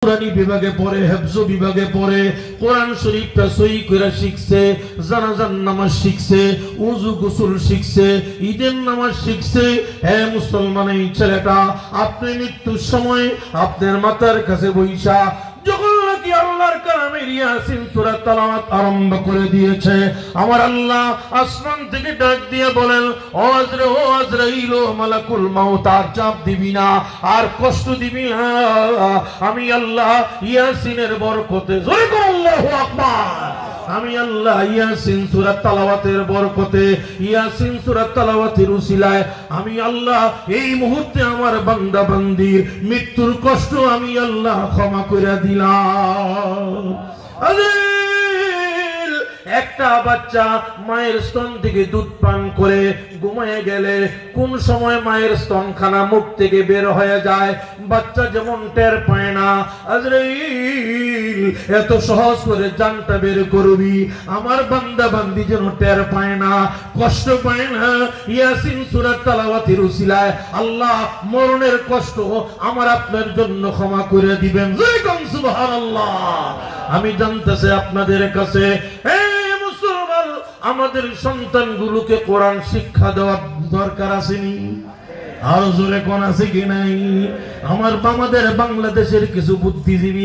নুরানি বিভাগে পড়ে, হেফজ বিভাগে পড়ে, কোরআন শরীফটা সহি করে শিখছে, জানাজার নামাজ শিখছে, উযু গোসল শিখছে, ঈদের নামাজ শিখছে। হে মুসলমান, এই ছেলেটা আপনি মৃত্যুর সময় আপনার মাথার কাছে বৈশা যখন নাকি আল্লাহর কালামের ইয়াসিন সূরা তেলাওয়াত আরম্ভ করে দিয়েছে, আমার আল্লাহ আসমান থেকে ডাক দিয়ে বলেন, ও আজরাইল, ও মালাকুল মাউত, আর চাপ দিবি না, আর কষ্ট দিবি না। আমি আল্লাহ ইয়াসিনের বরকতে, জোরে করে আল্লাহু আকবার, আমি আল্লাহ ইয়াসিন সূরা তেলাওয়াতের বরকতে, ইয়াসিন সূরা তেলাওয়াতের উসিলায় আমি আল্লাহ এই মুহূর্তে আমার বান্দা বান্দির মৃত্যুর কষ্ট আমি আল্লাহ ক্ষমা করে দিলাম। একটা বাচ্চা মায়ের স্তন থেকে দুধ পান করে ঘুমিয়ে গেলে কোন সময় মায়ের স্তনখানা মুখ থেকে বের হয়ে যায়, বাচ্চা যেমন টের পায় না, আজরাইল এত সহজ করে জানটা বের করবি, আমার বান্দা বান্দি যেন টের পায় না, কষ্ট পায় না। ইয়াসিন সূরা তেলাওয়াতের উসিলায় আল্লাহ মরণের কষ্ট আমার আপনার জন্য ক্ষমা করে দিবেন। সুবহানাল্লাহ। আমি জানতেছি আপনাদের কাছে, আমাদের সন্তানগুলোকে কোরআন শিক্ষা দেওয়ার দরকার আসেনি? আর জোরে কোন আছে কি নাই? আমাদের বাংলাদেশের কিছু বুদ্ধিজীবী